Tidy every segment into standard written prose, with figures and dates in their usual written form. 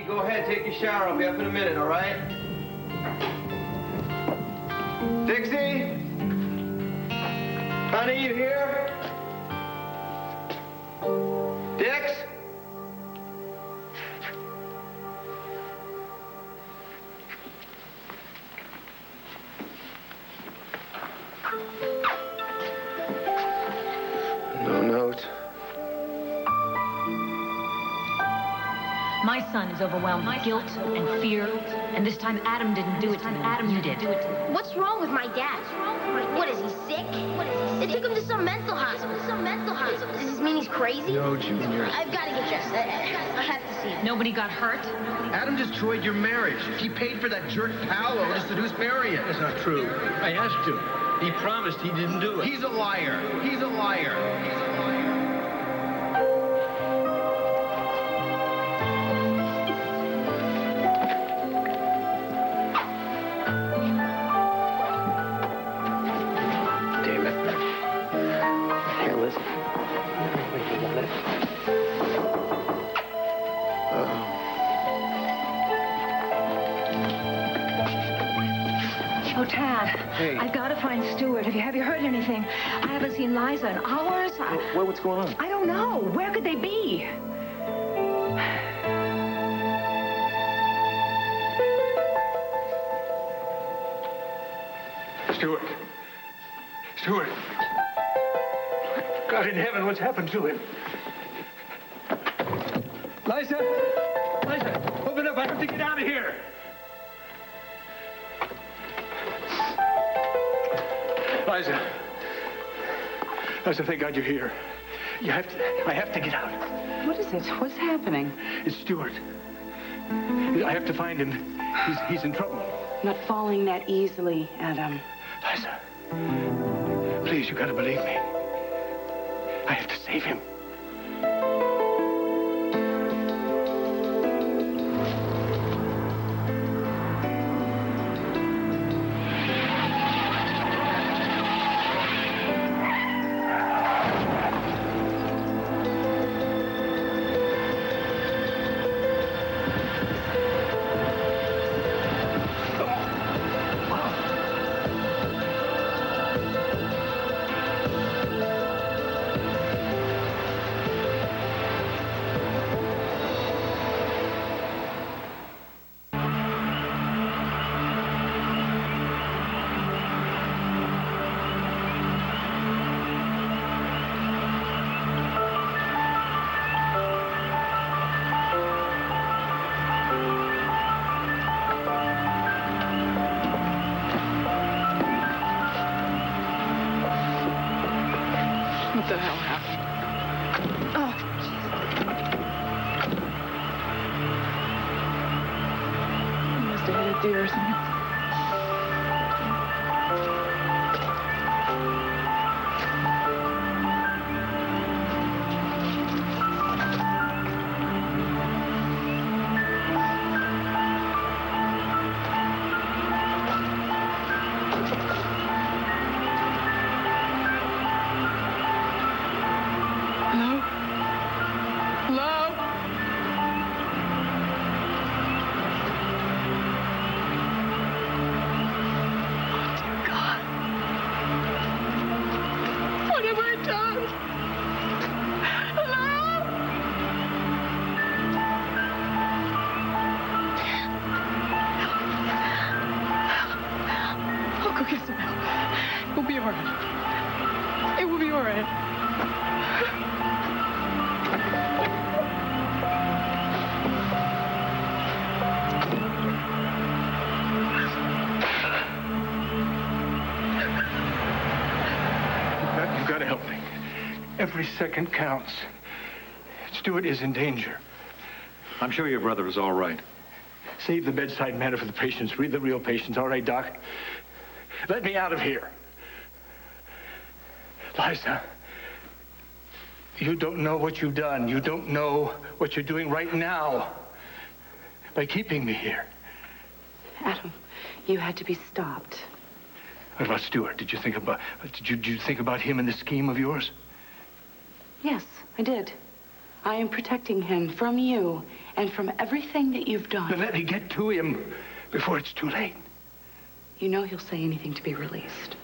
go ahead, take your shower. I'll be up in a minute, all right? Dixie? Honey, you here? Dix? No note. My son is overwhelmed with guilt and fear, and this time Adam didn't do it to me. Adam, you did. What's wrong with my dad? What, is he sick? They took him to some mental hospital. Does this mean he's crazy? No, Junior. I've got to get dressed. I have to see him. Nobody got hurt? Adam destroyed your marriage. He paid for that jerk Paolo to seduce Marion. That's not true. I asked him. He promised he didn't do it. He's a liar. He's a liar. He's a liar. Oh, Tad, Hey. I've got to find Stuart. Have you heard anything? I haven't seen Liza in hours. What's going on? I don't know. Where could they be? Stuart. Stuart. God in heaven, what's happened to him? Liza! Liza, open up. I have to get out of here. Liza. Liza, thank God you're here. I have to get out. What is it? What's happening? It's Stuart. I have to find him. He's in trouble. Not falling that easily, Adam. Liza, please, you gotta believe me. I have to save him. What the hell happened? Oh, Jesus. He must have hit a deer or something. Every second counts. Stuart is in danger. I'm sure your brother is all right. Save the bedside manner for the patients. Read the real patients. All right, Doc? Let me out of here. Liza, you don't know what you've done. You don't know what you're doing right now by keeping me here. Adam, you had to be stopped. What about Stuart? Did you think about him in the scheme of yours? Yes, I did. I am protecting him from you And from everything that you've done... Then let me get to him before it's too late. You know he'll say anything to be released.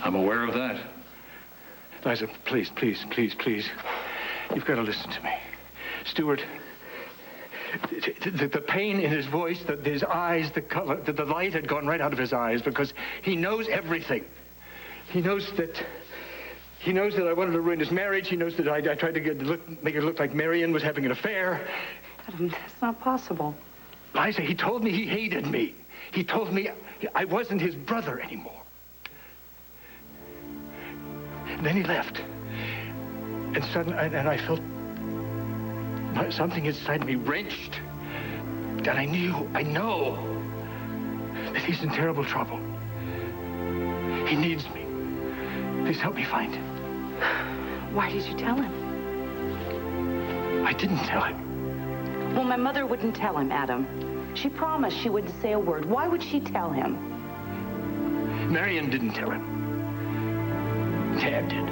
I'm aware of that. Liza, please, please, please, please. You've got to listen to me. Stuart, the pain in his voice, his eyes, the color, the light had gone right out of his eyes because he knows everything. He knows that I wanted to ruin his marriage. He knows that I tried to make it look like Marion was having an affair. Adam, that's not possible. Liza, he told me he hated me. He told me I wasn't his brother anymore. And then he left. And suddenly, and I felt something inside me wrenched. And I know that he's in terrible trouble. He needs me. Please help me find him. Why did you tell him? I didn't tell him. Well, my mother wouldn't tell him, Adam. She promised she wouldn't say a word. Why would she tell him? Marion didn't tell him. Dad did.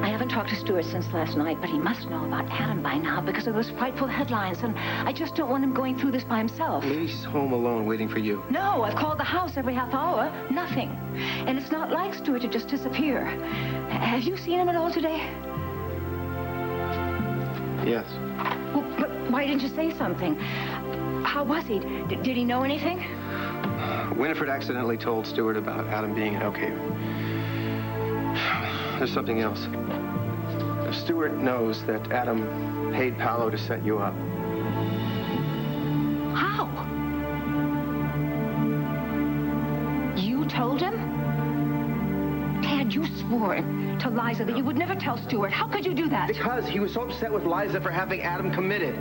I haven't talked to Stuart since last night, but he must know about Adam by now because of those frightful headlines, and I just don't want him going through this by himself. Maybe he's home alone waiting for you. No, I've called the house every half hour. Nothing. And it's not like Stuart to just disappear. Have you seen him at all today? Yes. Well, but why didn't you say something? How was he? Did he know anything? Winifred accidentally told Stuart about Adam being okay. There's something else. Stuart knows that Adam paid Paolo to set you up. How? You told him? Dad, you swore to Liza that you would never tell Stuart. How could you do that? Because he was so upset with Liza for having Adam committed.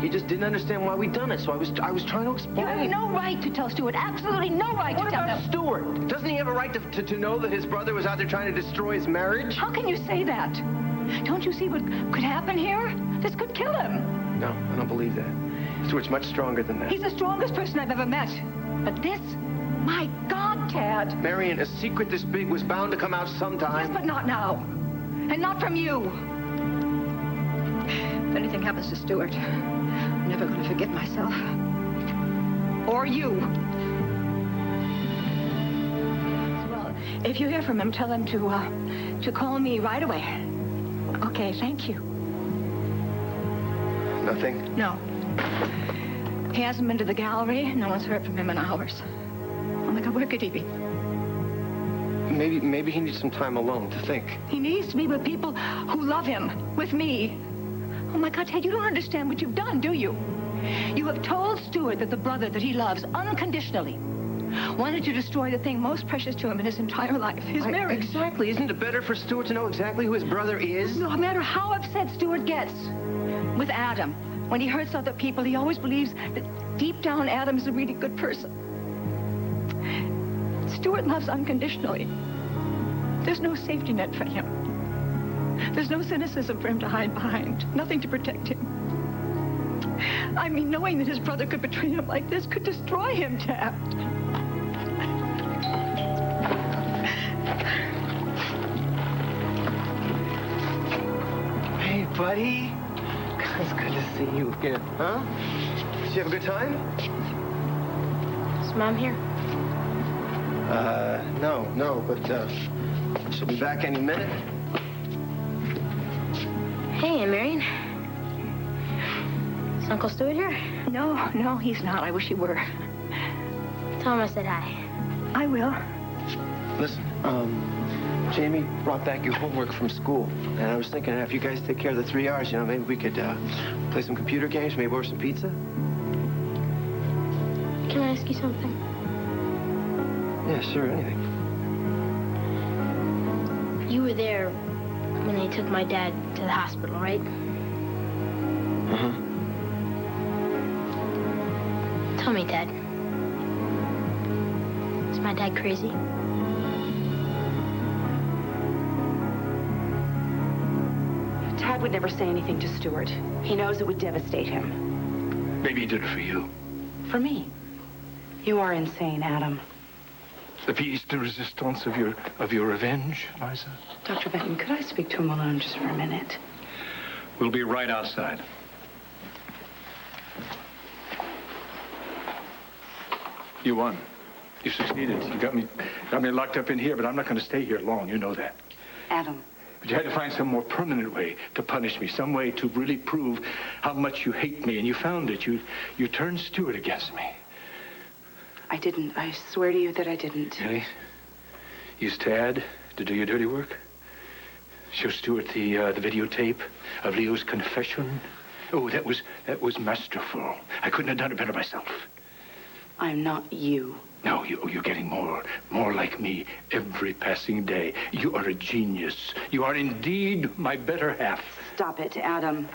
He just didn't understand why we'd done it, so I was trying to explain. You have no right to tell Stuart. Absolutely no right to tell him. What about Stuart? Doesn't he have a right to know that his brother was out there trying to destroy his marriage? How can you say that? Don't you see what could happen here? This could kill him. No, I don't believe that. Stuart's much stronger than that. He's the strongest person I've ever met. But this, my God, Tad. Marion, a secret this big was bound to come out sometime. Yes, but not now. And not from you. If anything happens to Stuart, I'm never going to forgive myself. Or you. Well, if you hear from him, tell him to call me right away. Okay, thank you. Nothing? No. He hasn't been to the gallery. No one's heard from him in hours. Oh, my God, where could he be? Maybe he needs some time alone to think. He needs to be with people who love him, with me. Oh, my God, Ted, you don't understand what you've done, do you? You have told Stuart that the brother that he loves unconditionally wanted to destroy the thing most precious to him in his entire life, his marriage. Exactly. Isn't it better for Stuart to know exactly who his brother is? No matter how upset Stuart gets with Adam, when he hurts other people, he always believes that deep down Adam is a really good person. Stuart loves unconditionally. There's no safety net for him. There's no cynicism for him to hide behind. Nothing to protect him. I mean, knowing that his brother could betray him like this could destroy him, Tad. Hey, buddy. It's good to see you again. Huh? Did you have a good time? Is Mom here? No, but she'll be back any minute. Hey, Marion. Is Uncle Stuart here? No, he's not. I wish he were. Tell him I said hi. I will. Listen, Jamie brought back your homework from school, and I was thinking if you guys take care of the 3 R's, maybe we could play some computer games, maybe order some pizza. Can I ask you something? Yeah, sure, anything. You were there when they took my dad to the hospital, right? Uh-huh. Tell me, Dad. Is my dad crazy? Tad would never say anything to Stuart. He knows it would devastate him. Maybe he did it for you. For me. You are insane, Adam. the piece de resistance of your revenge, Liza? Dr. Benton, could I speak to him alone just for a minute? We'll be right outside. You won. You succeeded. You got me locked up in here, but I'm not going to stay here long. You know that. Adam. But you had to find some more permanent way to punish me, some way to really prove how much you hate me, and you found it. You turned Stuart against me. I didn't. I swear to you that I didn't. Really? Used Tad to do your dirty work? Show Stuart the videotape of Leo's confession? Oh, that was masterful. I couldn't have done it better myself. I'm not you. No, you're getting more like me every passing day. You are a genius. You are indeed my better half. Stop it, Adam.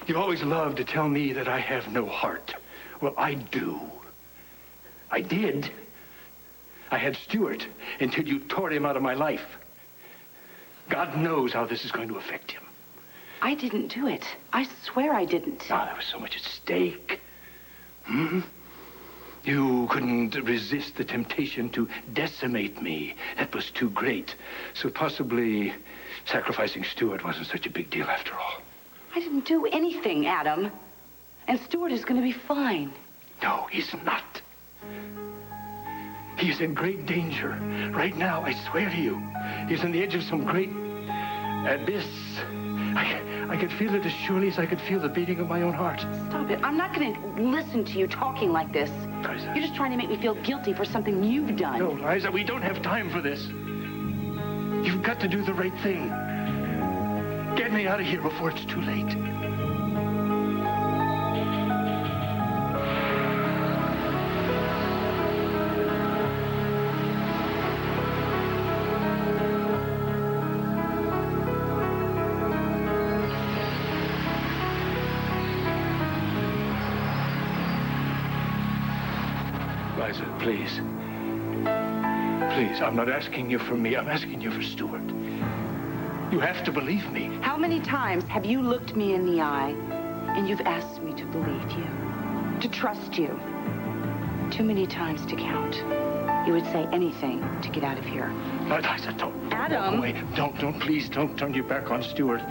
You always loved to tell me that I have no heart. Well, I do. I did. I had Stuart until you tore him out of my life. God knows how this is going to affect him. I didn't do it. I swear I didn't. Ah, there was so much at stake. You couldn't resist the temptation to decimate me. That was too great. So possibly sacrificing Stuart wasn't such a big deal after all. I didn't do anything, Adam. And Stuart is going to be fine. No, he's not. He is in great danger. Right now, I swear to you. He's on the edge of some great abyss. I could feel it as surely as I could feel the beating of my own heart. Stop it. I'm not going to listen to you talking like this. Liza. You're just trying to make me feel guilty for something you've done. No, Liza, we don't have time for this. You've got to do the right thing. Get me out of here before it's too late. Liza, please. Please, I'm not asking you for me. I'm asking you for Stuart. You have to believe me. How many times have you looked me in the eye and you've asked me to believe you, to trust you? Too many times to count. You would say anything to get out of here. Liza, don't. Adam. Walk away. Please don't turn your back on Stuart.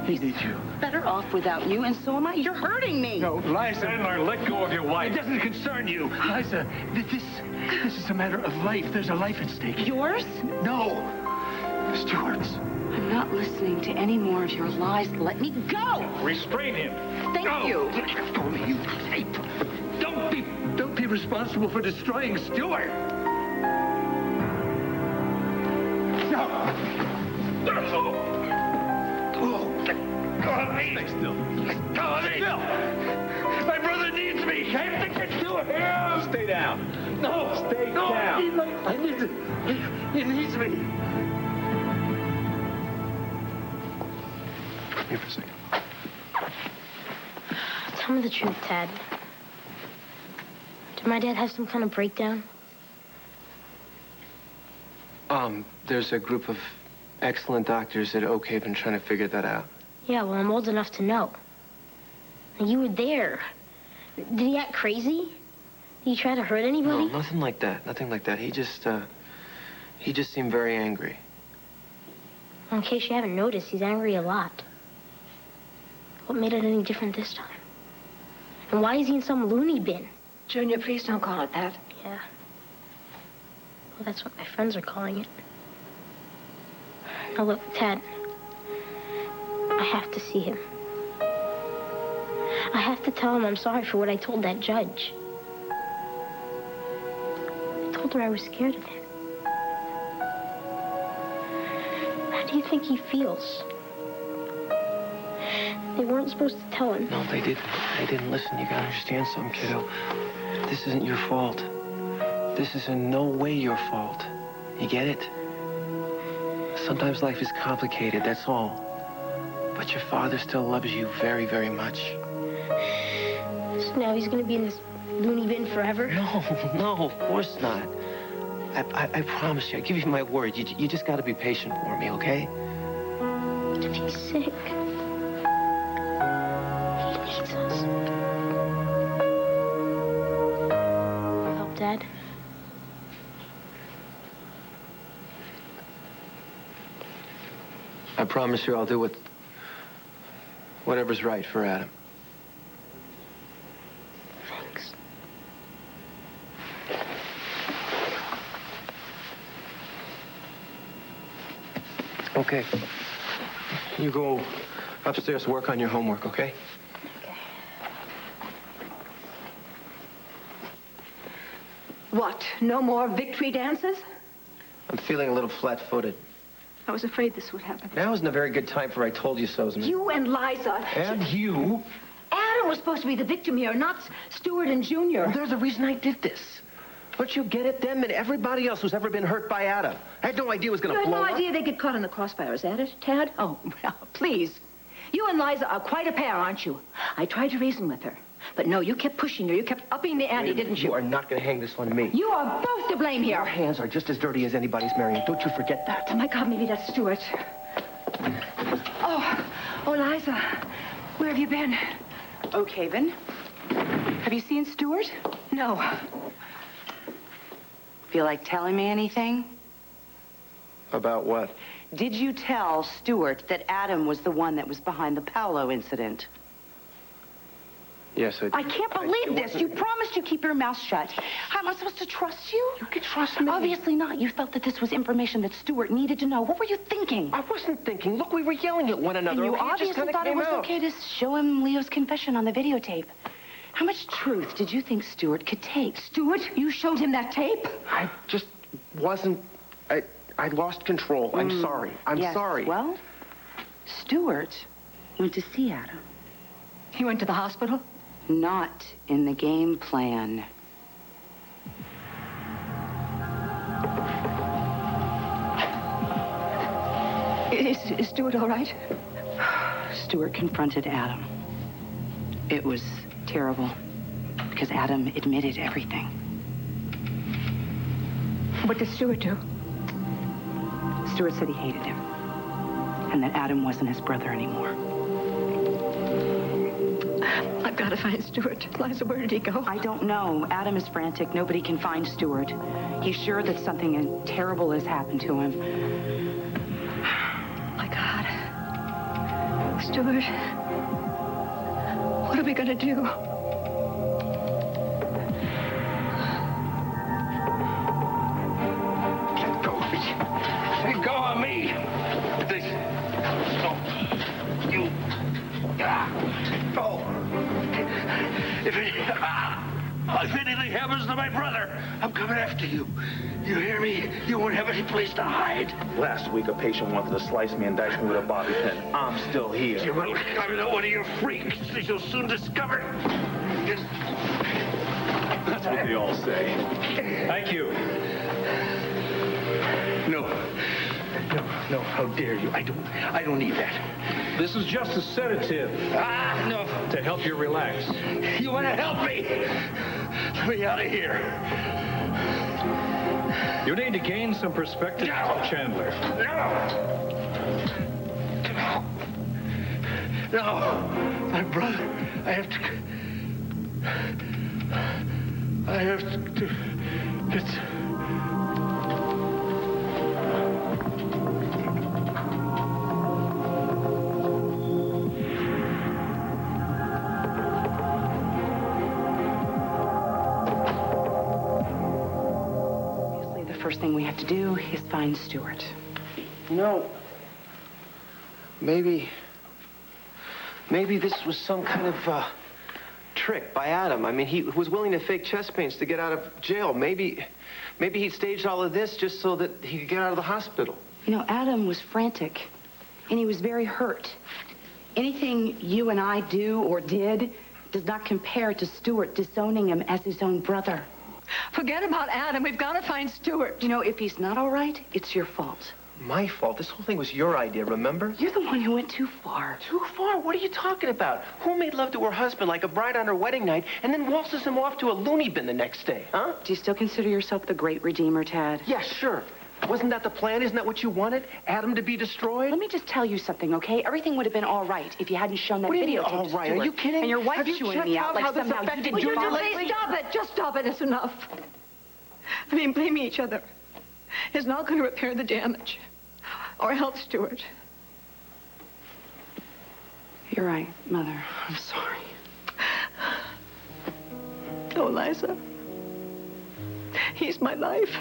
He needs you. Better off without you, and so am I. You're hurting me. No, Liza. Sandler, let go of your wife. It doesn't concern you. Liza, this is a matter of life. There's a life at stake. Yours? No. Stuart's. I'm not listening to any more of your lies. Let me go. Restrain him. Thank you. Let go of me, you ape. Don't be responsible for destroying Stuart. No. Go on me. Stay still. Go on me. Still. My brother needs me. I have to get to him. Stay down. No. Stay down. I need to. He needs me. Come here for a second. Tell me the truth, Tad. Did my dad have some kind of breakdown? There's a group of excellent doctors at Oak Haven trying to figure that out. Yeah, well, I'm old enough to know. You were there. Did he act crazy? Did he try to hurt anybody? No, nothing like that. Nothing like that. He just seemed very angry. Well, in case you haven't noticed, he's angry a lot. What made it any different this time? And why is he in some loony bin? Junior, please don't call it that. Yeah. Well, that's what my friends are calling it. Now, look, Tad. I have to see him. I have to tell him I'm sorry for what I told that judge. I told her I was scared of him. How do you think he feels? They weren't supposed to tell him. No, they didn't. They didn't listen. You gotta understand something, kiddo. This isn't your fault. This is in no way your fault. You get it? Sometimes life is complicated, that's all. But your father still loves you very, very much. So now he's gonna be in this loony bin forever? No, of course not. I promise you, I give you my word. You just gotta be patient for me, okay? But if he's sick, he needs us. Help, Dad? I promise you I'll do whatever's right for Adam. Thanks. Okay. You go upstairs, work on your homework, okay? What? No more victory dances? I'm feeling a little flat-footed. I was afraid this would happen. Now isn't a very good time for I told you so's. You and Liza. And you? Adam was supposed to be the victim here, not Stuart and Junior. Well, they're the reason I did this. Don't you get it? Them and everybody else who's ever been hurt by Adam. I had no idea it was going to blow You had up. no idea they'd get caught in the crossfire, is that it, Tad? Oh, well, please. You and Liza are quite a pair, aren't you? I tried to reason with her. But no, you kept pushing her. You kept upping the ante, didn't you? You are not going to hang this on me. You are both to blame here. Your hands are just as dirty as anybody's, Marion. Don't you forget that. Oh, my God, maybe that's Stuart. Oh, Liza, where have you been? Oh, Caven. Have you seen Stuart? No. Feel like telling me anything? About what? Did you tell Stuart that Adam was the one that was behind the Paolo incident? Yes, I did. I can't believe this. You promised you'd keep your mouth shut. How am I supposed to trust you? You can trust me. Obviously not. You felt that this was information that Stuart needed to know. What were you thinking? I wasn't thinking. Look, we were yelling at one another. And you okay? It just obviously kinda thought it came was out. okay to show him Leo's confession on the videotape. How much truth did you think Stuart could take? Stuart, you showed him that tape? I just wasn't... I lost control. I'm sorry. I'm Yes. sorry. Well, Stuart went to see Adam. He went to the hospital? Not in the game plan. Is Stuart all right? Stuart confronted Adam. It was terrible because Adam admitted everything. What did Stuart do? Stuart said he hated him and that Adam wasn't his brother anymore. I've got to find Stuart. Liza, where did he go? I don't know. Adam is frantic. Nobody can find Stuart. He's sure that something terrible has happened to him. My God. Stuart, what are we going to do? Let go of me. Let go of me. This. No. You. Oh. If anything happens to my brother, I'm coming after you. You hear me? You won't have any place to hide. Last week, a patient wanted to slice me and dice me with a bobby pin. I'm still here. You will. I'm not one of your freaks, as you'll soon discover. That's what they all say. Thank you. No, how dare you? I don't need that. This is just a sedative No. to help you relax. You want to help me? Let me out of here. You need to gain some perspective, Chandler. No, my brother. I have to get... First thing we have to do is find Stuart. You know, maybe this was some kind of trick by Adam. I mean, he was willing to fake chest pains to get out of jail. Maybe he staged all of this just so that he could get out of the hospital. You know, Adam was frantic, and he was very hurt. Anything you and I do or did does not compare to Stuart disowning him as his own brother. Forget about Adam. We've got to find Stuart. You know, if he's not all right, it's your fault. My fault? This whole thing was your idea, remember? You're the one who went too far. Too far? What are you talking about? Who made love to her husband like a bride on her wedding night and then waltzes him off to a loony bin the next day, huh? Do you still consider yourself the great redeemer, Tad? Yeah, sure. Wasn't that the plan? Isn't that what you wanted? Adam to be destroyed? Let me just tell you something, okay? Everything would have been all right if you hadn't shown that What do you mean, video all to right? Stuart. Are you kidding? And your wife Have you chewing checked me out out like how this somehow you affected didn't your do life? it. Please stop it. Just stop it. It's enough. I mean, blaming each other is not going to repair the damage or help Stuart. You're right, Mother. I'm sorry. Oh, Liza. He's my life.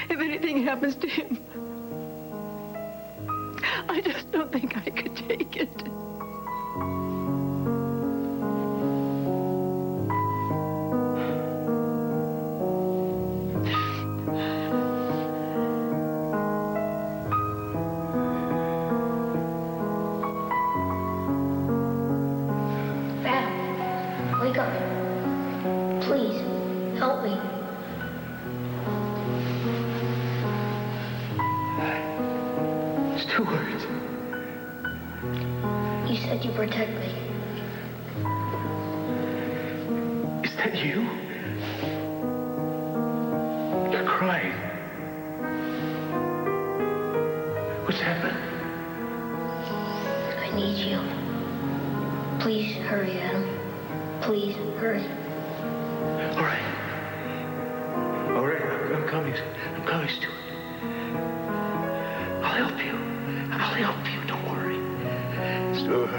If anything happens to him, I just don't think I could take it. Adam, wake up. Please, help me. Stuart. You said you'd protect me. Is that you? You're crying. What's happened? I need you. Please hurry, Adam. Please hurry. All right. All right, I'm coming. I'm coming, Stuart. I'll help you. I'll help you. Don't worry. Stuart.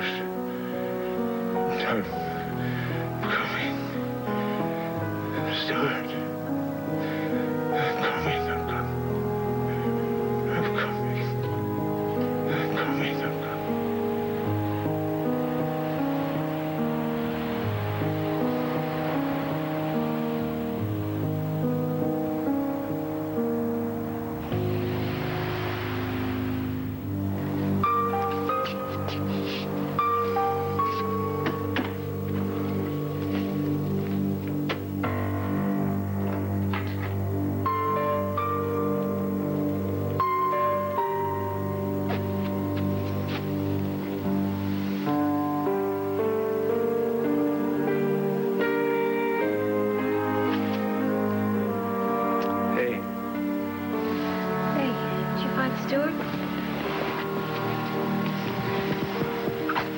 I'm coming. Stuart. I'm coming. I'm coming. I'm coming. I'm coming. I'm coming. Stuart?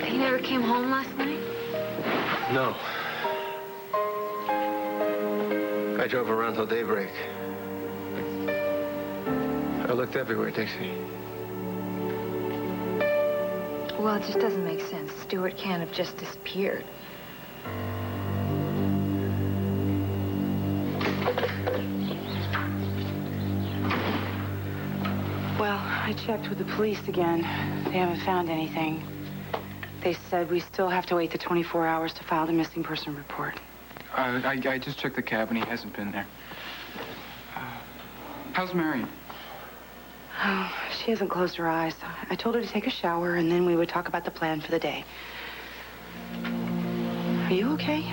He never came home last night? No. I drove around till daybreak. I looked everywhere, Dixie. Well, it just doesn't make sense. Stuart can't have just disappeared. Well, I checked with the police again. They haven't found anything. They said we still have to wait the 24 hours to file the missing person report. I just checked the cabin. He hasn't been there. How's Marion? Oh, she hasn't closed her eyes. I told her to take a shower, and then we would talk about the plan for the day. Are you okay?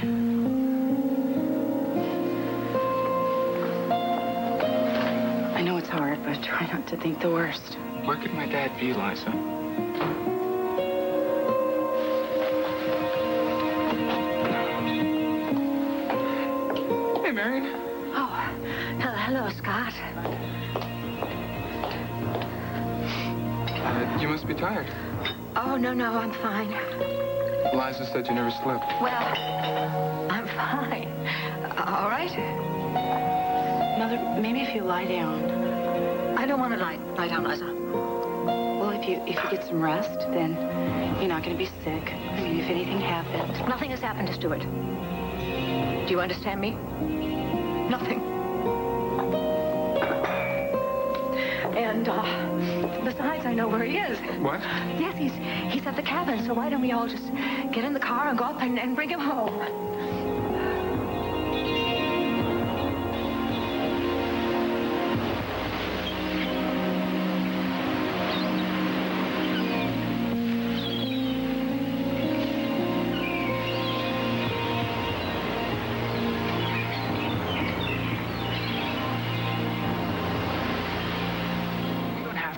I know it's hard, but try not to think the worst. Where could my dad be, Liza? Hey, Marion. Oh, hello, Scott. You must be tired. Oh, no, I'm fine. Liza said you never slept. Well, I'm fine. All right? Mother, maybe if you lie down. I don't want to lie down, Liza. Well, if you get some rest, then you're not going to be sick. I mean, if anything happened. Nothing has happened to Stuart. Do you understand me? Nothing. And, besides, I know where he is. What? Yes, he's at the cabin, so why don't we all just get in the car and go up and bring him home?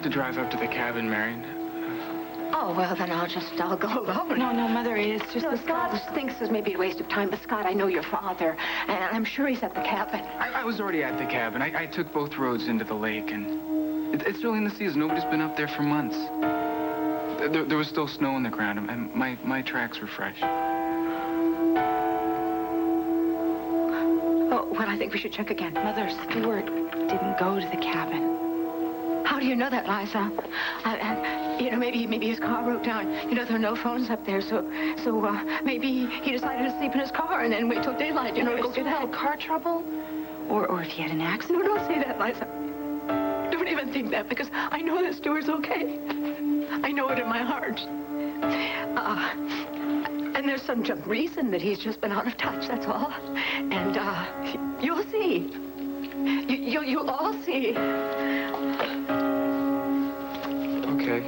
To drive up to the cabin, Marion. Oh, well, then I'll go alone. No, Mother, it's just No, Scott thinks this may be a waste of time, but Scott, I know your father, and I'm sure he's at the cabin. I was already at the cabin. I took both roads into the lake, and it's early in the season. Nobody's been up there for months. There was still snow on the ground, and my tracks were fresh. Oh, well, I think we should check again. Mother, Stuart didn't go to the cabin. How do you know that, Liza? You know, maybe his car broke down. You know, there are no phones up there, so maybe he decided to sleep in his car and then wait till daylight, you know, to go get help. Car trouble? Or if he had an accident? No, don't say that, Liza. Don't even think that, because I know that Stuart's okay. I know it in my heart. And there's some reason that he's just been out of touch, that's all. And, you'll see. You'll all see. Okay.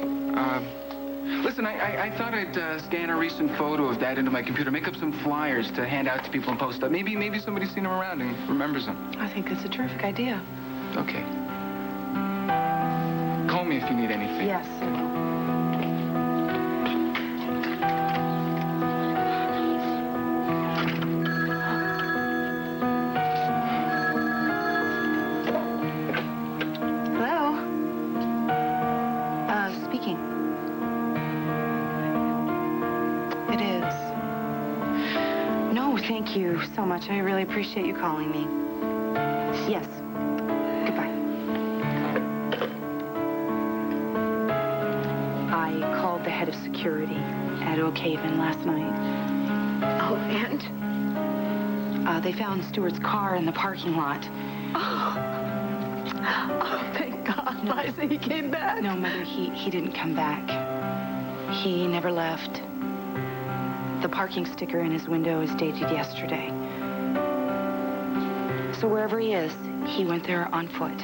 Listen, I thought I'd scan a recent photo of Dad into my computer, make up some flyers to hand out to people and post up. Maybe somebody's seen him around and remembers him. I think that's a terrific idea. Okay. Call me if you need anything. Yes. Hello? Speaking. It is. No, thank you so much. I really appreciate you calling me. Yes. Goodbye. I called the head of security at Oak Haven last night. Oh, and? They found Stuart's car in the parking lot. Oh, thank God, Liza, he came back. No, Mother, he didn't come back. He never left. The parking sticker in his window is dated yesterday. So wherever he is, he went there on foot.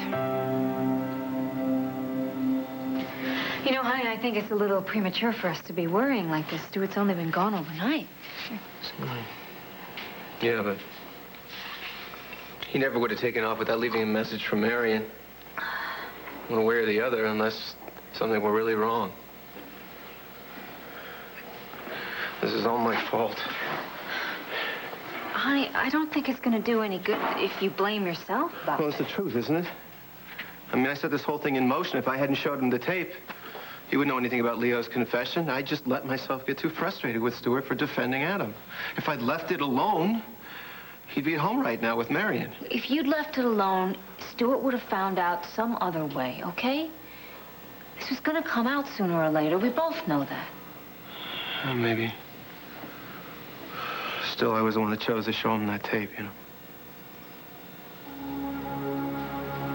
You know, honey, I think it's a little premature for us to be worrying like this. Stuart's only been gone overnight. Yeah, but he never would have taken off without leaving a message for Marion. One way or the other, unless something were really wrong. This is all my fault. Honey, I don't think it's going to do any good if you blame yourself about Well, it's the truth, isn't it? I mean, I set this whole thing in motion. If I hadn't showed him the tape, he wouldn't know anything about Leo's confession. I just let myself get too frustrated with Stuart for defending Adam. If I'd left it alone, he'd be at home right now with Marion. If you'd left it alone, Stuart would have found out some other way, okay? This was going to come out sooner or later. We both know that. Well, maybe. Still, I was the one that chose to show him that tape, you know.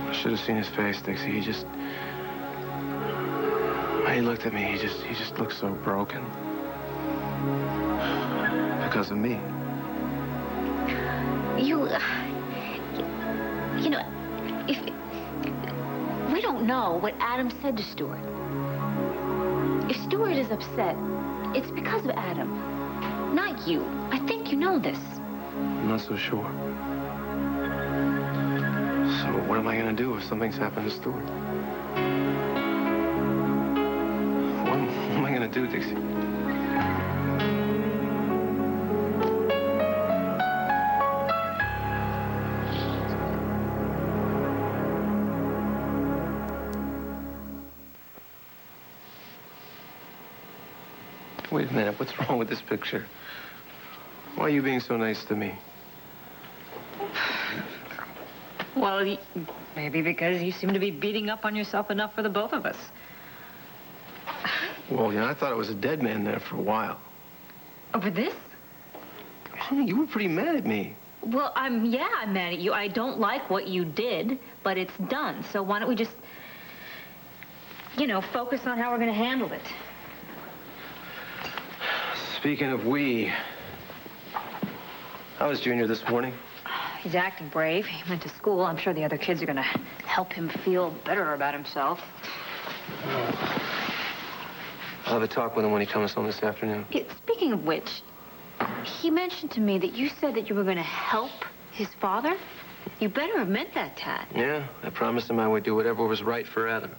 I should have seen his face, Dixie. He just... When he looked at me, he just looked so broken. Because of me. You know, if... We don't know what Adam said to Stuart. If Stuart is upset, it's because of Adam. Not you. I think you know this. I'm not so sure. So what am I going to do if something's happened to Stuart? What am I going to do, Dixie? Wait a minute. What's wrong with this picture? Why are you being so nice to me? Well, maybe because you seem to be beating up on yourself enough for the both of us. Well, you know, I thought I was a dead man there for a while. Over this? Honey, you were pretty mad at me. Well, I'm mad at you. I don't like what you did, but it's done. So why don't we just, you know, focus on how we're going to handle it. Speaking of we, how was Junior this morning? He's acting brave. He went to school. I'm sure the other kids are going to help him feel better about himself. I'll have a talk with him when he comes home this afternoon. Yeah, speaking of which, he mentioned to me that you said that you were going to help his father. You better have meant that, Tad. Yeah, I promised him I would do whatever was right for Adam.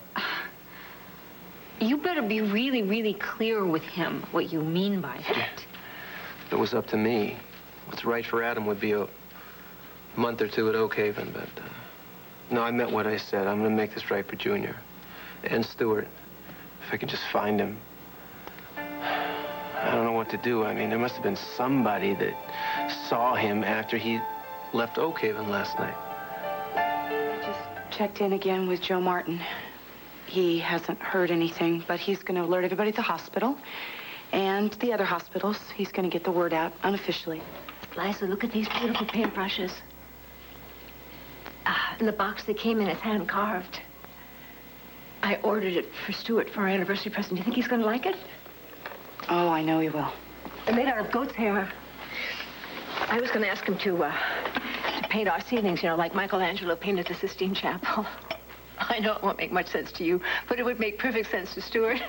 You better be really, really clear with him what you mean by that. If it was up to me, what's right for Adam would be a month or two at Oak Haven, but no, I meant what I said. I'm going to make this right for Junior and Stuart. If I can just find him. I don't know what to do. I mean, there must have been somebody that saw him after he left Oak Haven last night. I just checked in again with Joe Martin. He hasn't heard anything, but he's going to alert everybody at the hospital and the other hospitals. He's going to get the word out unofficially. Liza, look at these beautiful paintbrushes. In the box they came in, it's hand-carved. I ordered it for Stuart for our anniversary present. Do you think he's going to like it? Oh, I know he will. They're made out of goat's hair. I was going to ask him to paint our ceilings, you know, like Michelangelo painted the Sistine Chapel. I know it won't make much sense to you, but it would make perfect sense to Stuart.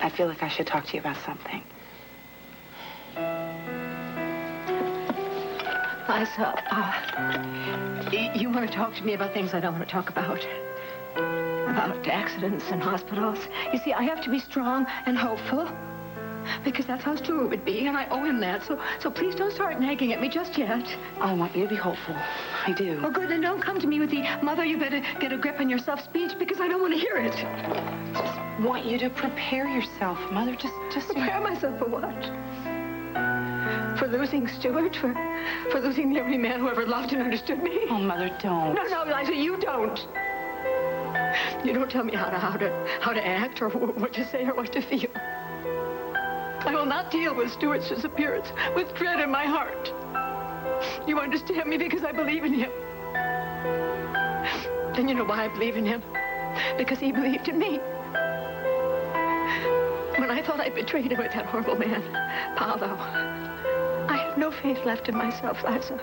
I feel like I should talk to you about something. Liza, you want to talk to me about things I don't want to talk about. About accidents and hospitals. You see, I have to be strong and hopeful. Because that's how Stuart would be, and I owe him that. So please don't start nagging at me just yet. I want you to be hopeful. I do. Oh, good. Then don't come to me with the, Mother, you better get a grip on yourself speech, because I don't want to hear it. Just want you to prepare yourself, Mother. Just prepare myself for what? For losing Stuart? For losing the only man who ever loved and understood me? Oh, Mother, don't. No, Liza, you don't. You don't tell me how to act or what to say or what to feel. I will not deal with Stuart's disappearance with dread in my heart. You understand me because I believe in him. And you know why I believe in him? Because he believed in me. When I thought I betrayed him with that horrible man, Paolo, I had no faith left in myself, Liza.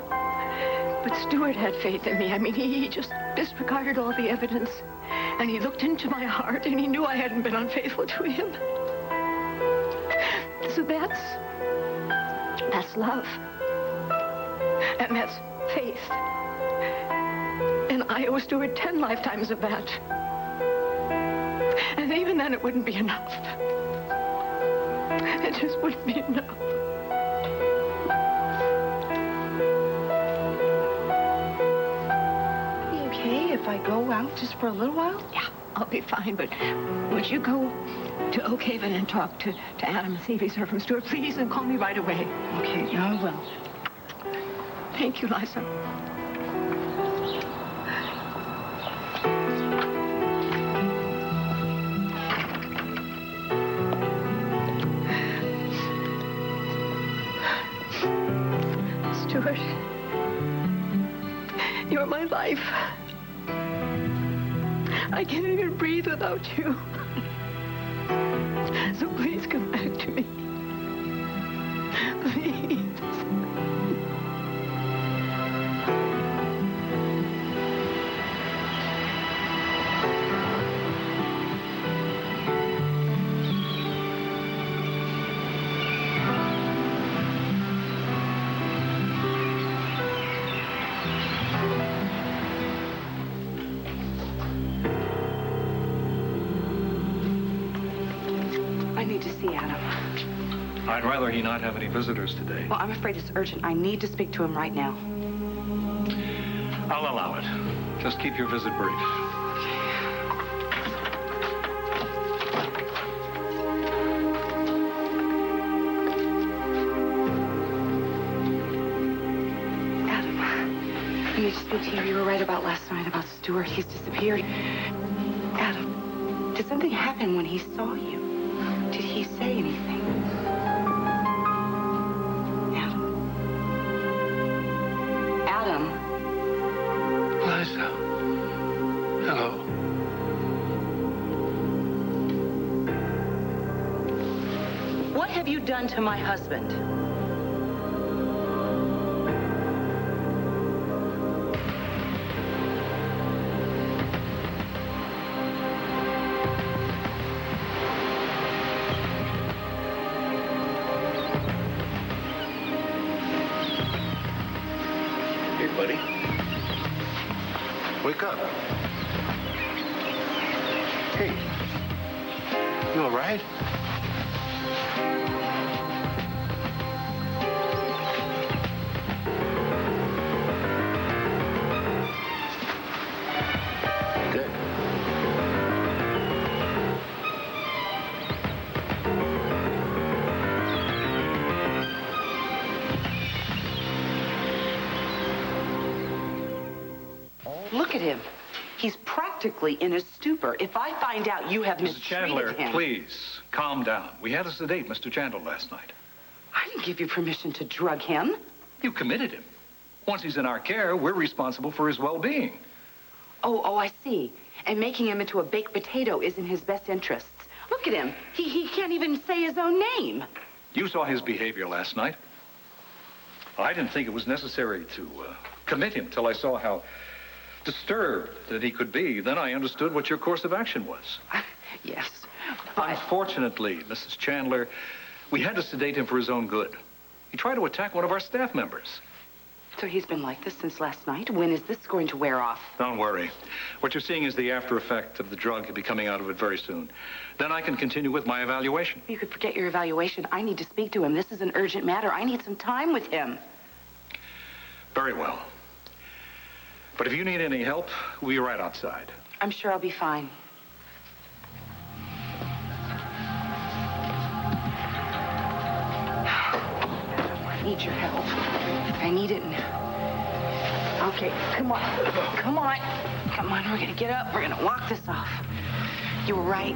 But Stuart had faith in me. I mean, he just disregarded all the evidence. And he looked into my heart, and he knew I hadn't been unfaithful to him. So that's love. And that's faith. And I owe Stuart 10 lifetimes of that. And even then it wouldn't be enough. It just wouldn't be enough. Are you okay if I go out just for a little while? Yeah, I'll be fine, but would you go to Oak Haven and talk to Adam and see if he's heard from Stuart, please, and call me right away. Okay, I will. Thank you, Liza. Stuart, you're my life. I can't even breathe without you. So please come back to me. Please. I'd rather he not have any visitors today. Well, I'm afraid it's urgent. I need to speak to him right now. I'll allow it. Just keep your visit brief. Adam, I need to speak to you. You were right about last night, about Stuart. He's disappeared. Adam, did something happen when he saw you? Did he say anything? Liza. Hello. What have you done to my husband? Hey, buddy. Wake up. Hey. You all right? Good. Look at him. He's practically in a stupor. If I find out you have Mrs. mistreated Chandler, him... please, calm down. We had to sedate Mr. Chandler last night. I didn't give you permission to drug him. You committed him. Once he's in our care, we're responsible for his well-being. Oh, I see. And making him into a baked potato is in his best interests. Look at him. He can't even say his own name. You saw his behavior last night. I didn't think it was necessary to commit him till I saw how disturbed that he could be. Then I understood what your course of action was. Yes. Unfortunately, Mrs. Chandler, we had to sedate him for his own good. He tried to attack one of our staff members. So he's been like this since last night? When is this going to wear off? Don't worry. What you're seeing is the after effect of the drug. He'll be coming out of it very soon. Then I can continue with my evaluation. You could forget your evaluation. I need to speak to him. This is an urgent matter. I need some time with him. Very well. But if you need any help, we'll be right outside. I'm sure I'll be fine. I need your help. I need it now. Okay, come on. Come on. Come on, we're gonna get up. We're gonna walk this off. You were right.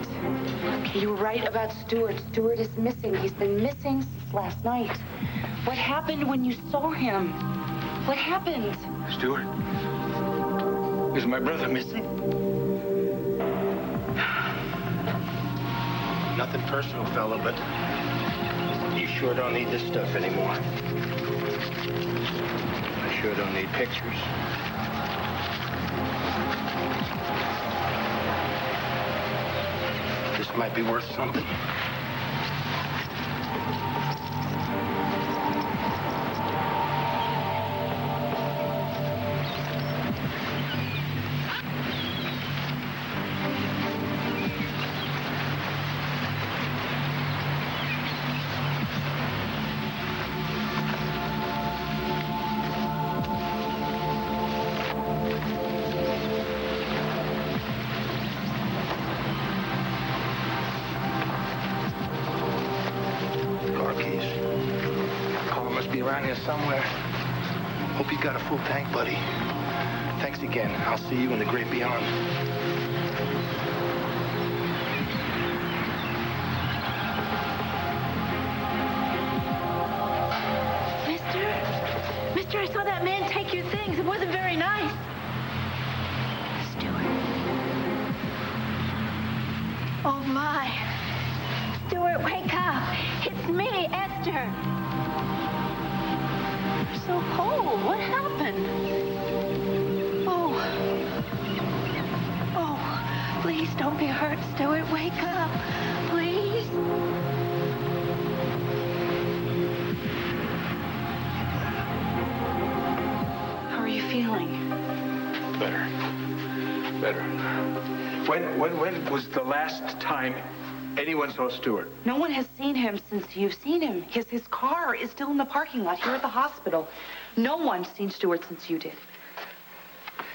Okay, you were right about Stuart. Stuart is missing. He's been missing since last night. What happened when you saw him? What happened? Stuart? Is my brother missing? Nothing personal, fella, but you sure don't need this stuff anymore. I sure don't need pictures. This might be worth something. Around here somewhere. Hope you got a full tank, buddy. Thanks again. I'll see you in the great beyond. Mister, I saw that man take your things. It wasn't very nice. Stuart. Oh, my. Stuart, wake up. It's me, Esther. So cold. What happened? Oh, please don't be hurt, Stuart. Wake up, please. How are you feeling? Better. When was the last time anyone saw Stuart? No one has seen him since you've seen him. His car is still in the parking lot here at the hospital. No one's seen Stuart since you did.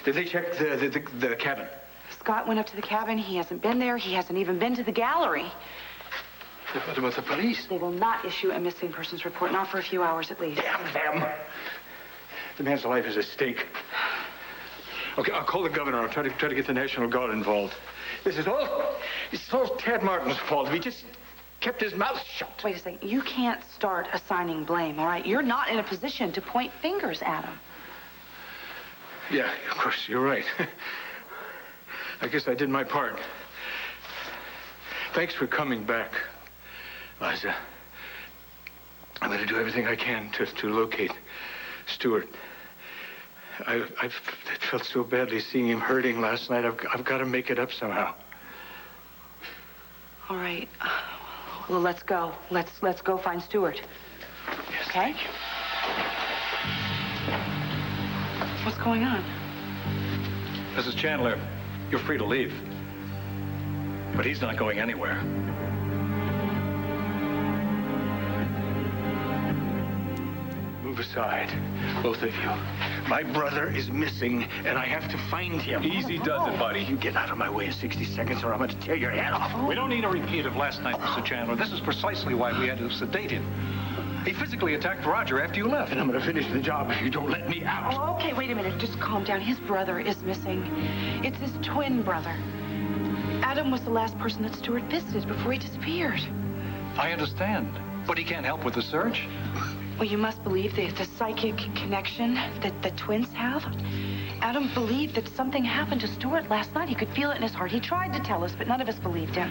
Did they check the cabin? Scott went up to the cabin. He hasn't been there. He hasn't even been to the gallery. What about the police? They will not issue a missing persons report, not for a few hours at least. Damn them. The man's life is at stake. Okay, I'll call the governor. I'll try to get the National Guard involved. This is all Ted Martin's fault. He just kept his mouth shut. Wait a second. You can't start assigning blame, all right? You're not in a position to point fingers at him. Yeah, of course, you're right. I guess I did my part. Thanks for coming back, Liza. I'm going to do everything I can to locate Stuart. I felt so badly seeing him hurting last night. I've got to make it up somehow. All right. Well, let's go. Let's go find Stuart. Yes, okay? thank you. What's going on? Mrs. Chandler, you're free to leave. But he's not going anywhere. Move aside, both of you. My brother is missing, and I have to find him. Easy does it, buddy. You get out of my way in 60 seconds, or I'm going to tear your head off. We don't need a repeat of last night, Mr. Chandler. This is precisely why we had to sedate him. He physically attacked Roger after you left. And I'm going to finish the job if you don't let me out. Oh, okay, wait a minute. Just calm down. His brother is missing. It's his twin brother. Adam was the last person that Stuart visited before he disappeared. I understand, but he can't help with the search. Well, you must believe the psychic connection that the twins have. Adam believed that something happened to Stuart last night. He could feel it in his heart. He tried to tell us, but none of us believed him.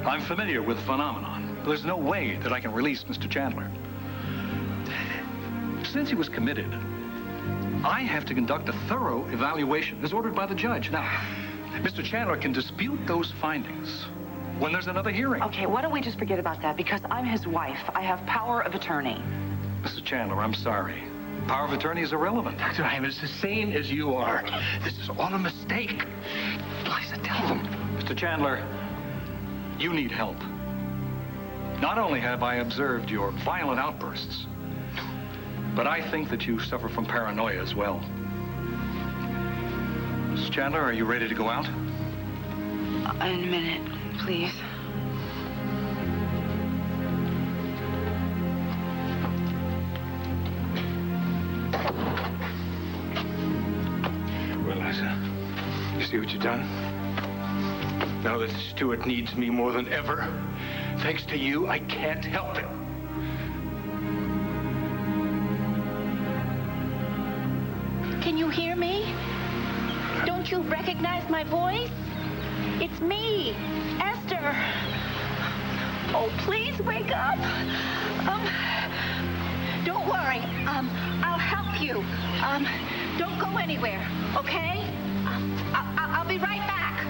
I'm familiar with the phenomenon. There's no way that I can release Mr. Chandler. Since he was committed, I have to conduct a thorough evaluation as ordered by the judge. Now, Mr. Chandler can dispute those findings when there's another hearing. Okay, why don't we just forget about that? Because I'm his wife. I have power of attorney. Mr. Chandler, I'm sorry. Power of attorney is irrelevant. Dr. I'm as sane as you are. This is all a mistake. Liza, tell them. Mr. Chandler, you need help. Not only have I observed your violent outbursts, but I think that you suffer from paranoia as well. Mr. Chandler, are you ready to go out? In a minute, please. Well, Liza, you see what you've done? Now that Stuart needs me more than ever, thanks to you, I can't help him. Can you hear me? Don't you recognize my voice? It's me, Esther. Oh, please wake up. Don't worry. I'll help you. Don't go anywhere, okay? I'll be right back.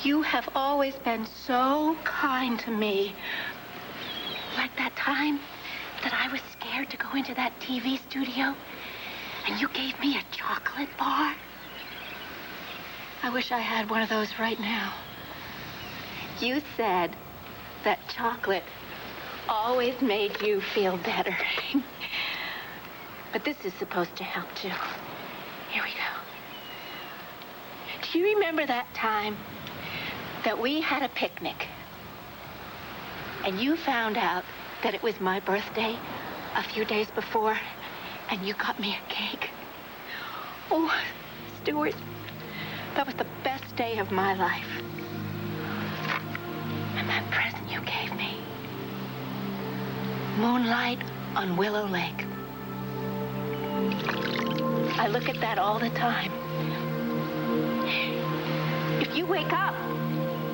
You have always been so kind to me. Like that time that I was scared to go into that TV studio and you gave me a chocolate bar. I wish I had one of those right now. You said that chocolate always made you feel better. But this is supposed to help too. Here we go. Do you remember that time that we had a picnic and you found out that it was my birthday a few days before and you got me a cake? Oh, Stuart, that was the best day of my life. And that present you gave me, moonlight on Willow Lake. I look at that all the time. If you wake up,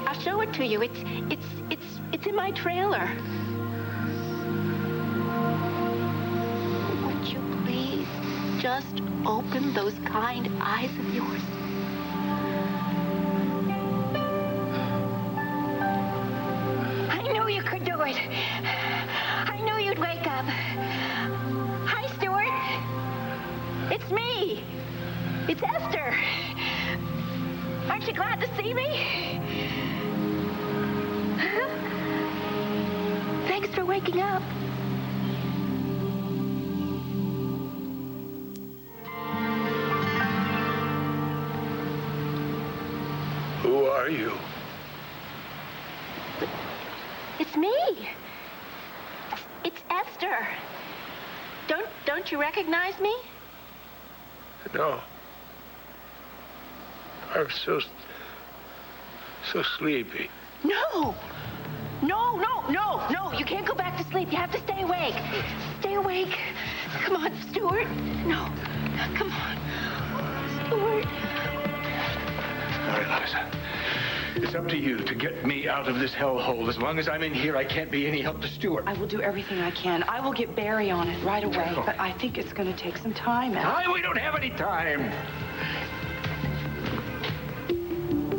I'll show it to you. It's in my trailer. Would you please just open those kind eyes of yours? I knew you could do it. I knew you'd wake up. Hi, Stuart. It's me. It's Esther. Aren't you glad to see me? Thanks for waking up. Who are you? It's me. It's Esther. Don't you recognize me? No. I'm so sleepy. No. No. You can't go back to sleep. You have to stay awake. Stay awake. Come on, Stuart. No. Come on. Stuart. All right, Liza. It's up to you to get me out of this hellhole. As long as I'm in here, I can't be any help to Stuart. I will do everything I can. I will get Barry on it right away. Oh. But I think it's going to take some time, Al. We don't have any time.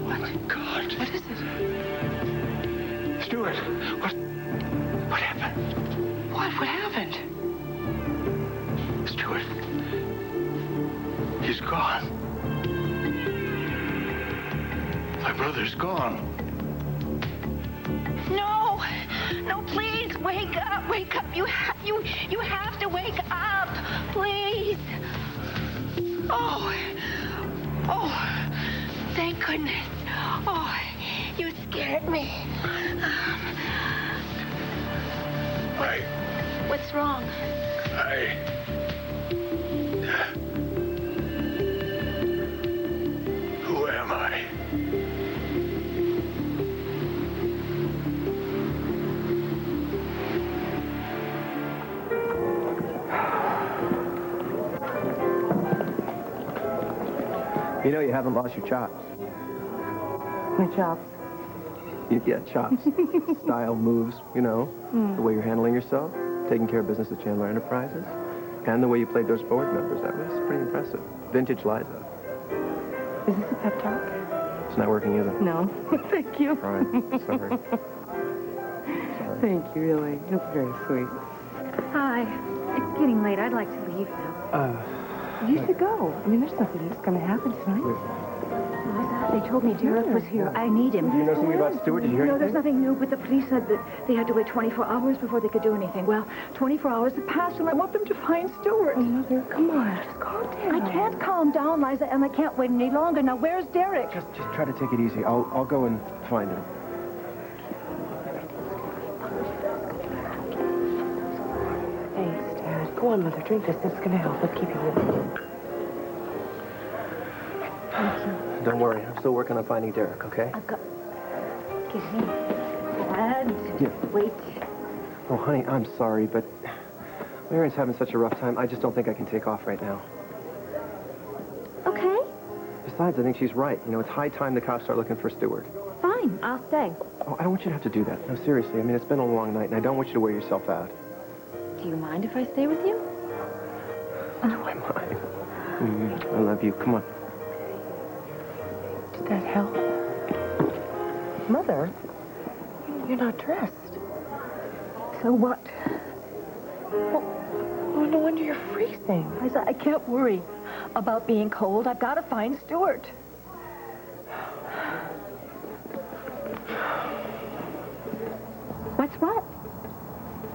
What? Oh, my God. What is it? Stuart, what happened? What happened? Stuart. He's gone. My brother's gone. No, please, Wake up, wake up. You have to wake up, please. Oh, thank goodness. Oh, you scared me. What's wrong? Who am I? You know you haven't lost your chops. My chops. Yeah, chops. Style, moves, you know. The way you're handling yourself, taking care of business at Chandler Enterprises, and the way you played those board members. That was pretty impressive. Vintage Liza. Is this a pep talk? It's not working either. No. Thank you. All right. Sorry. Thank you, really. That's very sweet. Hi. It's getting late. I'd like to leave now. You should go. I mean, there's nothing that's going to happen tonight. They told me Derek was here. I need him. Do you know something about Stuart? Did you hear No, anything? there's nothing new, but the police said that they had to wait 24 hours before they could do anything. Well, 24 hours have passed, and I want them to find Stuart. Oh, Mother, come on. Just calm down. I can't calm down, Liza, and I can't wait any longer. Now, where's Derek? Just try to take it easy. I'll go and find him. Thanks, Dad. Go on, Mother. Drink this. This is going to help. Let's keep you warm. Thank you. Don't worry. I'm still working on finding Derek, okay? I've got... Excuse me. Dad. Yeah. Wait. Oh, honey, I'm sorry, but Marion's having such a rough time. I just don't think I can take off right now. Okay. Besides, I think she's right. You know, it's high time the cops start looking for Stuart. Fine. I'll stay. Oh, I don't want you to have to do that. No, seriously. I mean, it's been a long night, and I don't want you to wear yourself out. Do you mind if I stay with you? Do I mind? I love you. Come on. Did that help? Mother, you're not dressed. So what? Well, no wonder you're freezing. Liza, I can't worry about being cold. I've got to find Stuart. What's what?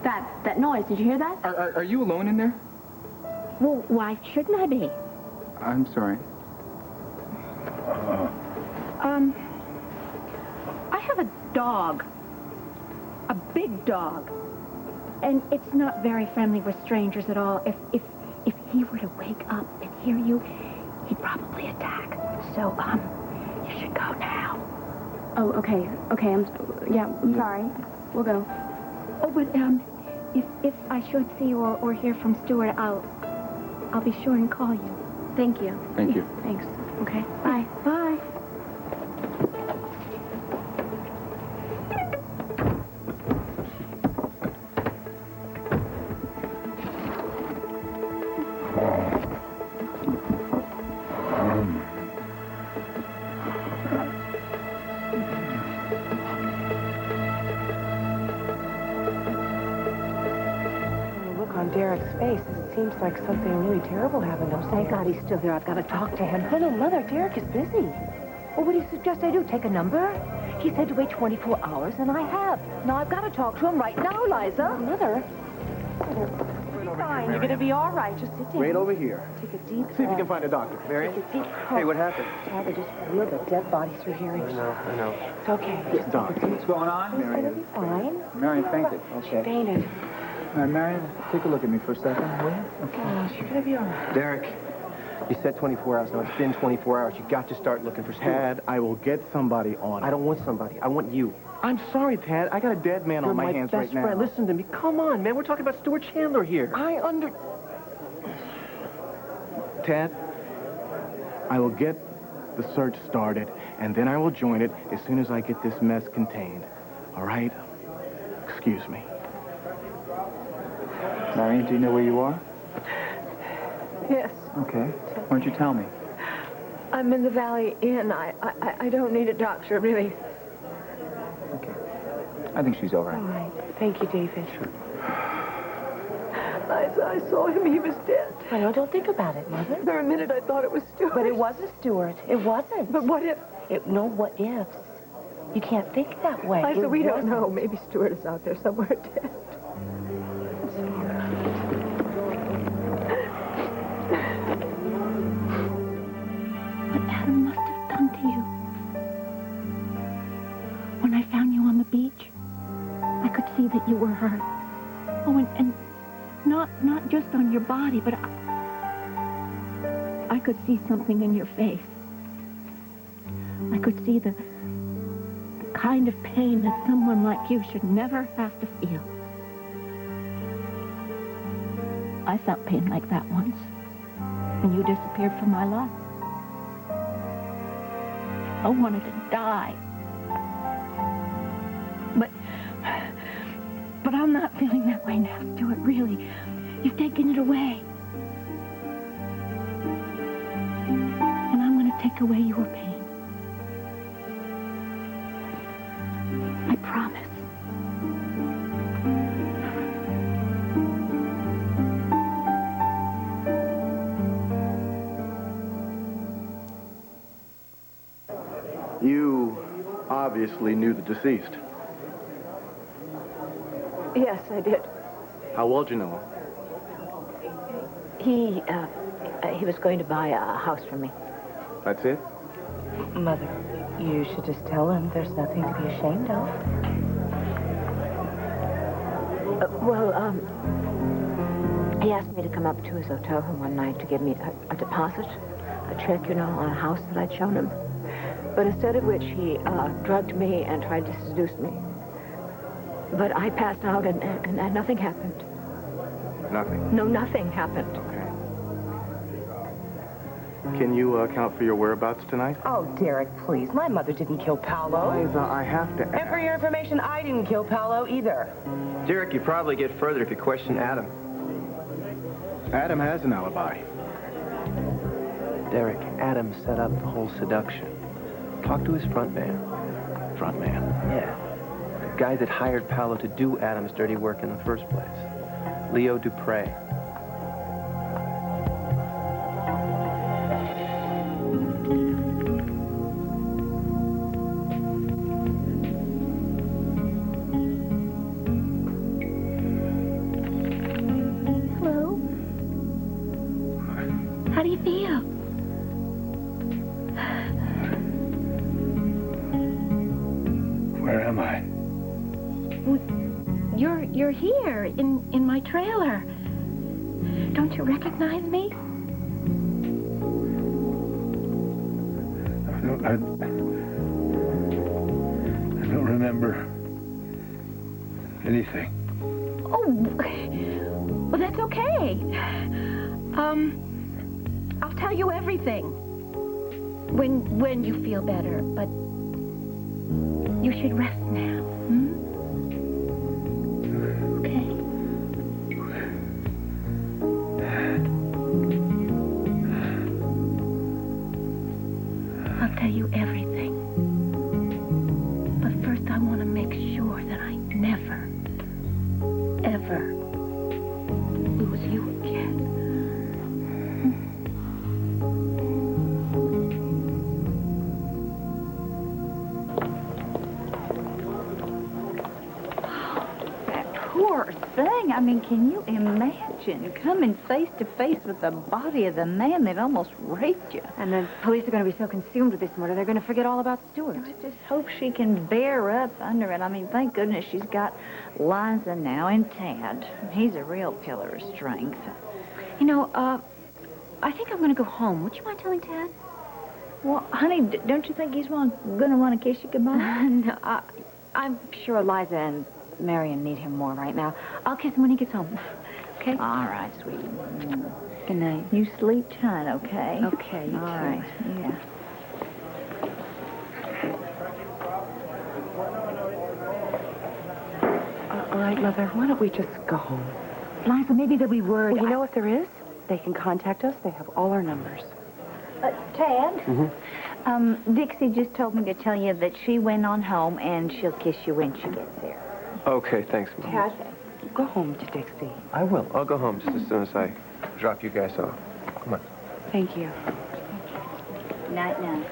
That noise. Did you hear that? Are you alone in there? Well, why shouldn't I be? I'm sorry. I have a dog. A big dog. And it's not very friendly with strangers at all. If he were to wake up and hear you, he'd probably attack. So, you should go now. Oh, okay. Okay, I'm sorry. We'll go. Oh, but, if I should see you or hear from Stuart, I'll be sure and call you. Thank you. Thank you. Thanks. Okay? Bye. Bye. Derek's face. It seems like something really terrible happened. Oh, thank God he's still there. I've got to talk to him. No, Mother, Derek is busy. Well, what do you suggest I do? Take a number? He said to wait 24 hours, and I have. Now I've got to talk to him right now, Liza. Oh, Mother. Fine. You're going to be all right. Just sit down. Right over here. Take a deep breath. See if you can find a doctor. Mary? Take a deep breath. Hey, what happened? Dad, they just wheeled a dead body through here. I know. It's okay. It's Doc. What's going on? It's going to be fine. Marion fainted. She fainted. All right, Marion, take a look at me for a second, will you? Oh, she's going to be all right. Derek, you said 24 hours. Now, it's been 24 hours. You got to start looking for Stuart. Tad, I will get somebody on it. I don't want somebody. I want you. I'm sorry, Tad. I got a dead man on my hands right now. You're my best friend. Listen to me. Come on, man. We're talking about Stuart Chandler here. Tad, I will get the search started, and then I will join it as soon as I get this mess contained. All right? Excuse me. Marion, do you know where you are? Yes. Okay. Why don't you tell me? I'm in the Valley Inn. I don't need a doctor, really. Okay. I think she's all right. All right. Thank you, David. I saw him. He was dead. I know. Don't think about it, Mother. For a minute, I thought it was Stuart. But it wasn't Stuart. It wasn't. But what if... No what ifs. You can't think that way. Liza, we don't wasn't. know. Maybe Stuart is out there somewhere dead. see that you were hurt. Oh, and not just on your body, but I could see something in your face. I could see the kind of pain that someone like you should never have to feel. I felt pain like that once, and you disappeared from my life. I wanted to die. But I'm not feeling that way now, Stuart, really. You've taken it away. And I'm going to take away your pain. I promise. You obviously knew the deceased. Yes, I did. How well did you know him? He was going to buy a house from me. That's it? Mother, you should just tell him there's nothing to be ashamed of. He asked me to come up to his hotel room one night to give me a deposit, a check, you know, on a house that I'd shown him. But instead of which, he drugged me and tried to seduce me. But I passed out and nothing happened. Nothing? No, nothing happened. Okay. Can you account for your whereabouts tonight? Oh, Derek, please. My mother didn't kill Paolo. Liza, I have to ask. And for your information, I didn't kill Paolo either. Derek, you probably get further if you question Adam. Adam has an alibi. Derek, Adam set up the whole seduction. Talk to his front man. Front man? Yeah. The guy that hired Paolo to do Adam's dirty work in the first place. Leo Dupre. Hello? How do you feel? Where am I? You're here, in my trailer. Don't you recognize me? I don't remember anything. Oh, well, that's okay. I'll tell you everything when you feel better, but you should rest now, hmm? I'll tell you everything. But first I want to make sure that I never, ever lose you again. That poor thing. I mean, can you imagine coming face to face with the body of the man that almost raped you? And the police are going to be so consumed with this murder, they're going to forget all about Stuart. I just hope she can bear up under it. I mean, thank goodness she's got Liza now and Tad. He's a real pillar of strength. You know, I think I'm going to go home. Would you mind telling Tad? Well, honey, don't you think he's going to want to kiss you goodbye? No, I'm sure Liza and Marion need him more right now. I'll kiss him when he gets home. Okay? All right, sweetie. Good night. You sleep tight, okay? Okay, you All too. right, yeah. All right, Mother, why don't we just go home? Liza, maybe there'll be word. Well, you know what there is? They can contact us. They have all our numbers. Tad? Mm-hmm. Dixie just told me to tell you that she went on home and she'll kiss you when she gets there. Okay, thanks, Mom. Tad, go home to Dixie. I will. I'll go home just as soon as I drop you guys off. Come on. Thank you. Night, night.